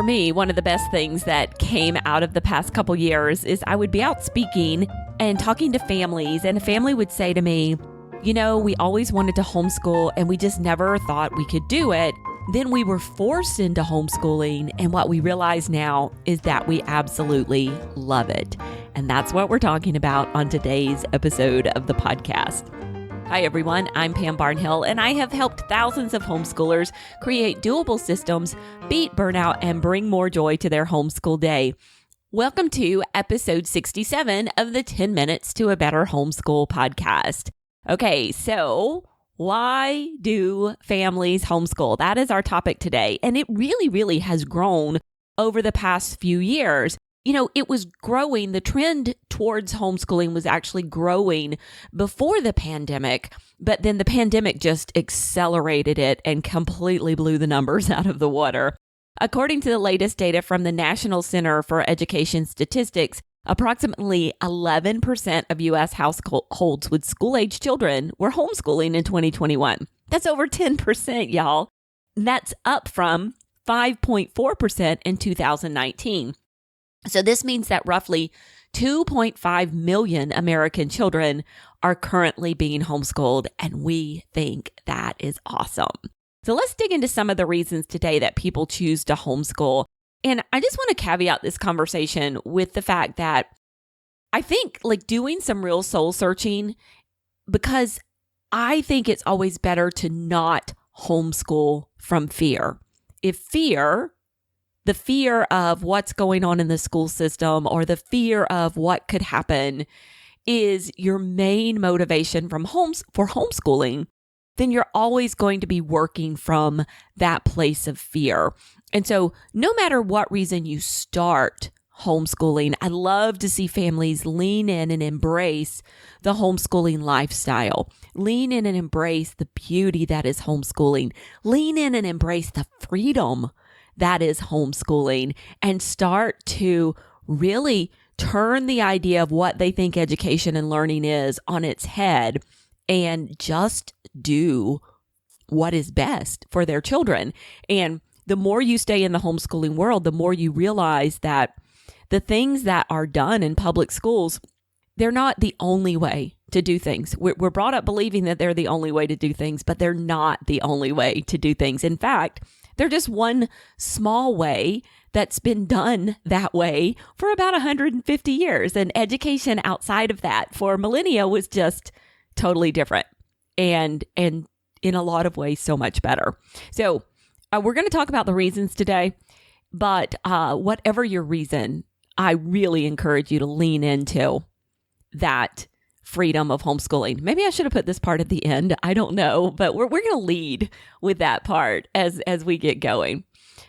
for me, one of the best things that came out of the past couple years is I would be out speaking and talking to families, and a family would say to me, you know, we always wanted to homeschool and we just never thought we could do it. Then we were forced into homeschooling, and what we realize now is that we absolutely love it. And that's what we're talking about on today's episode of the podcast. Hi, everyone. I'm Pam Barnhill, and I have helped thousands of homeschoolers create doable systems, beat burnout, and bring more joy to their homeschool day. Welcome to episode 67 of the 10 Minutes to a Better Homeschool podcast. Okay, so why do families homeschool? That is our topic today, and it really has grown over the past few years. You know, it was growing. The trend towards homeschooling was actually growing before the pandemic, but then the pandemic just accelerated it and completely blew the numbers out of the water. According to the latest data from the National Center for Education Statistics, approximately 11% of U.S. households with school-age children were homeschooling in 2021. That's over 10%, y'all. That's up from 5.4% in 2019. So this means that roughly 2.5 million American children are currently being homeschooled, and we think that is awesome. So let's dig into some of the reasons today that people choose to homeschool. And I just want to caveat this conversation with the fact that I think doing some real soul searching, because I think it's always better to not homeschool from fear. If the fear of what's going on in the school system or the fear of what could happen is your main motivation for homeschooling, then you're always going to be working from that place of fear. And so no matter what reason you start homeschooling, I love to see families lean in and embrace the homeschooling lifestyle. Lean in and embrace the beauty that is homeschooling. Lean in and embrace the freedom that is homeschooling, and start to really turn the idea of what they think education and learning is on its head and just do what is best for their children. And the more you stay in the homeschooling world, the more you realize that the things that are done in public schools, they're not the only way to do things. We're brought up believing that they're the only way to do things, but they're not the only way to do things. In fact, they're just one small way that's been done that way for about 150 years. And education outside of that for millennia was just totally different and in a lot of ways so much better. So we're going to talk about the reasons today, but whatever your reason, I really encourage you to lean into that freedom of homeschooling. Maybe I should have put this part at the end. I don't know, but we're going to lead with that part as we get going.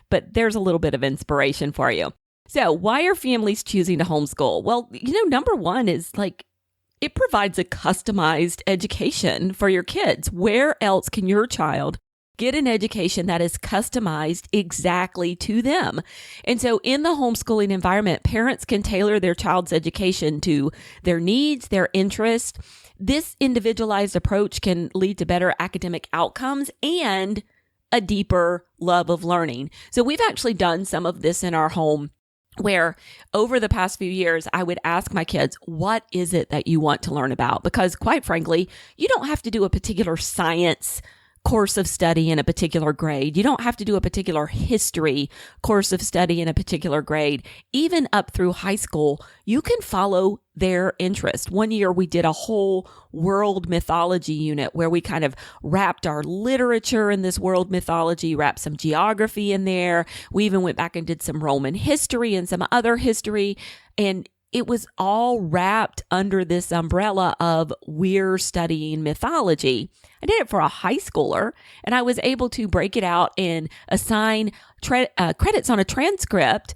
But there's a little bit of inspiration for you. So why are families choosing to homeschool? Well, number one is it provides a customized education for your kids. Where else can your child get an education that is customized exactly to them? And so in the homeschooling environment, parents can tailor their child's education to their needs, their interests. This individualized approach can lead to better academic outcomes and a deeper love of learning. So we've actually done some of this in our home, where over the past few years, I would ask my kids, what is it that you want to learn about? Because quite frankly, you don't have to do a particular science course of study in a particular grade. You don't have to do a particular history course of study in a particular grade. Even up through high school, you can follow their interest. One year we did a whole world mythology unit where we kind of wrapped our literature in this world mythology, wrapped some geography in there. We even went back and did some Roman history and some other history. And it was all wrapped under this umbrella of we're studying mythology. I did it for a high schooler, and I was able to break it out and assign credits on a transcript,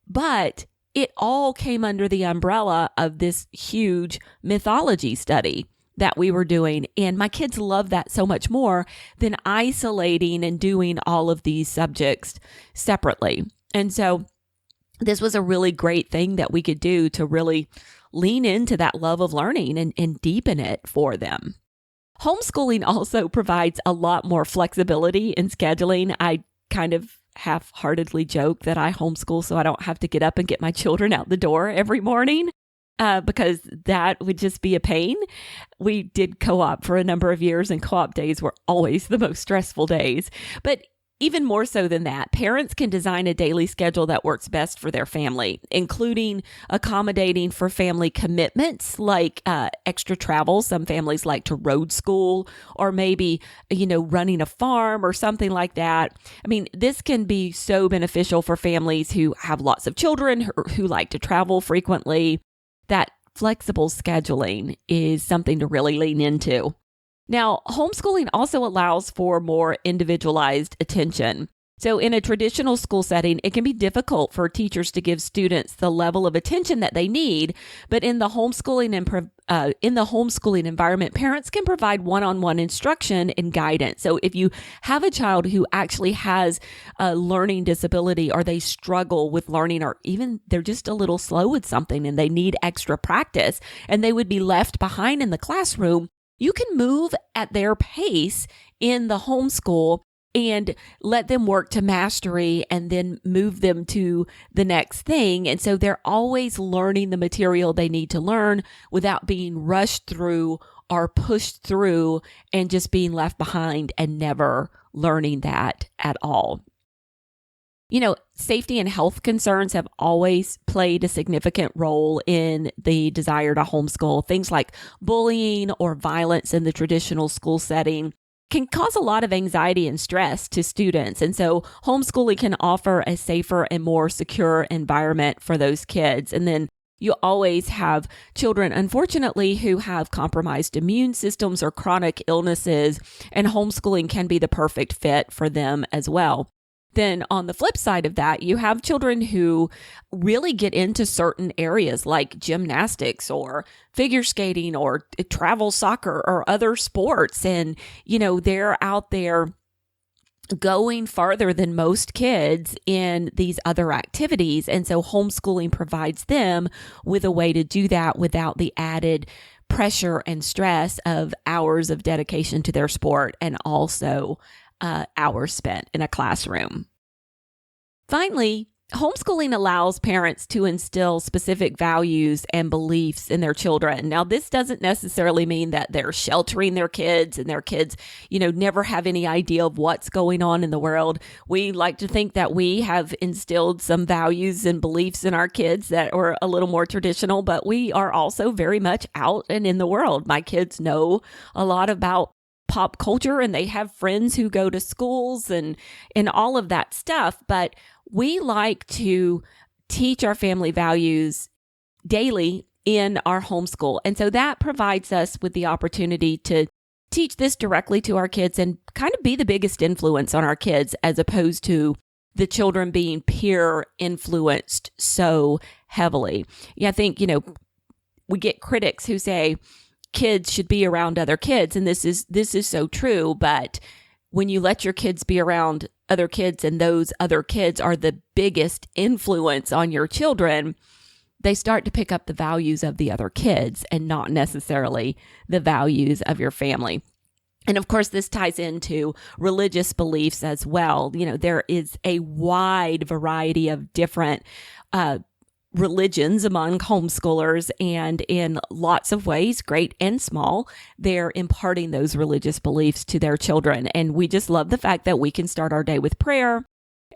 but it all came under the umbrella of this huge mythology study that we were doing. And my kids love that so much more than isolating and doing all of these subjects separately. And so this was a really great thing that we could do to really lean into that love of learning and deepen it for them. Homeschooling also provides a lot more flexibility in scheduling. I kind of half-heartedly joke that I homeschool so I don't have to get up and get my children out the door every morning. Because that would just be a pain. We did co-op for a number of years, and co-op days were always the most stressful days. But even more so than that, parents can design a daily schedule that works best for their family, including accommodating for family commitments like extra travel. Some families like to road school, or maybe, running a farm or something like that. I mean, this can be so beneficial for families who have lots of children, who like to travel frequently. That flexible scheduling is something to really lean into. Now, homeschooling also allows for more individualized attention. So in a traditional school setting, it can be difficult for teachers to give students the level of attention that they need, but in the homeschooling environment, parents can provide one-on-one instruction and guidance. So if you have a child who actually has a learning disability, or they struggle with learning, or even they're just a little slow with something and they need extra practice and they would be left behind in the classroom, you can move at their pace in the homeschool and let them work to mastery and then move them to the next thing. And so they're always learning the material they need to learn without being rushed through or pushed through and just being left behind and never learning that at all. Safety and health concerns have always played a significant role in the desire to homeschool. Things like bullying or violence in the traditional school setting can cause a lot of anxiety and stress to students. And so homeschooling can offer a safer and more secure environment for those kids. And then you always have children, unfortunately, who have compromised immune systems or chronic illnesses, and homeschooling can be the perfect fit for them as well. Then on the flip side of that, you have children who really get into certain areas like gymnastics or figure skating or travel soccer or other sports. And, they're out there going farther than most kids in these other activities. And so homeschooling provides them with a way to do that without the added pressure and stress of hours of dedication to their sport, and also hours spent in a classroom. Finally, homeschooling allows parents to instill specific values and beliefs in their children. Now, this doesn't necessarily mean that they're sheltering their kids and their kids, never have any idea of what's going on in the world. We like to think that we have instilled some values and beliefs in our kids that are a little more traditional, but we are also very much out and in the world. My kids know a lot about pop culture, and they have friends who go to schools and all of that stuff. But we like to teach our family values daily in our homeschool. And so that provides us with the opportunity to teach this directly to our kids and kind of be the biggest influence on our kids, as opposed to the children being peer influenced so heavily. I think, we get critics who say kids should be around other kids. And this is so true. But when you let your kids be around other kids and those other kids are the biggest influence on your children, they start to pick up the values of the other kids and not necessarily the values of your family. And of course, this ties into religious beliefs as well. There is a wide variety of different religions among homeschoolers, and in lots of ways, great and small, they're imparting those religious beliefs to their children. And we just love the fact that we can start our day with prayer,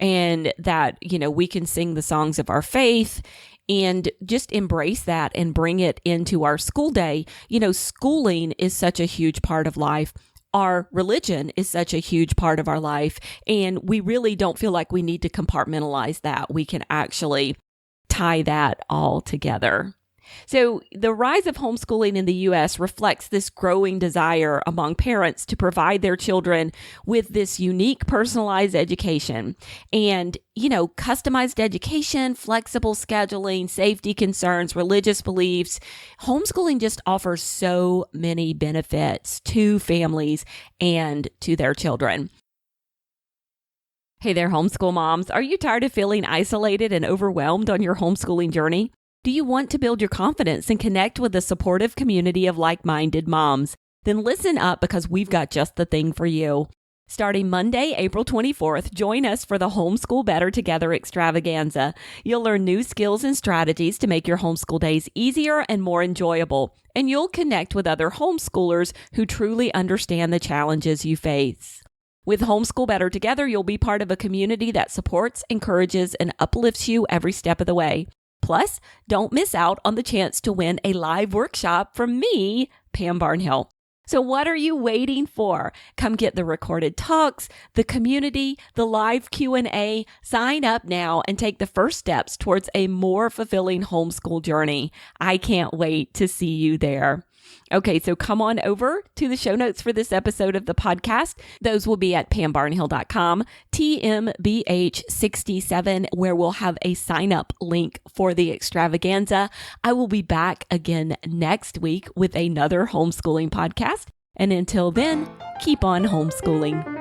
and that, we can sing the songs of our faith and just embrace that and bring it into our school day. Schooling is such a huge part of life. Our religion is such a huge part of our life, and we really don't feel like we need to compartmentalize that. We can actually tie that all together. So the rise of homeschooling in the U.S. reflects this growing desire among parents to provide their children with this unique personalized education. And, customized education, flexible scheduling, safety concerns, religious beliefs. Homeschooling just offers so many benefits to families and to their children. Hey there, homeschool moms. Are you tired of feeling isolated and overwhelmed on your homeschooling journey? Do you want to build your confidence and connect with a supportive community of like-minded moms? Then listen up, because we've got just the thing for you. Starting Monday, April 24th, join us for the Homeschool Better Together Extravaganza. You'll learn new skills and strategies to make your homeschool days easier and more enjoyable. And you'll connect with other homeschoolers who truly understand the challenges you face. With Homeschool Better Together, you'll be part of a community that supports, encourages, and uplifts you every step of the way. Plus, don't miss out on the chance to win a live workshop from me, Pam Barnhill. So what are you waiting for? Come get the recorded talks, the community, the live Q&A. Sign up now and take the first steps towards a more fulfilling homeschool journey. I can't wait to see you there. Okay, so come on over to the show notes for this episode of the podcast. Those will be at pambarnhill.com, TMBH67, where we'll have a sign up link for the extravaganza. I will be back again next week with another homeschooling podcast. And until then, keep on homeschooling.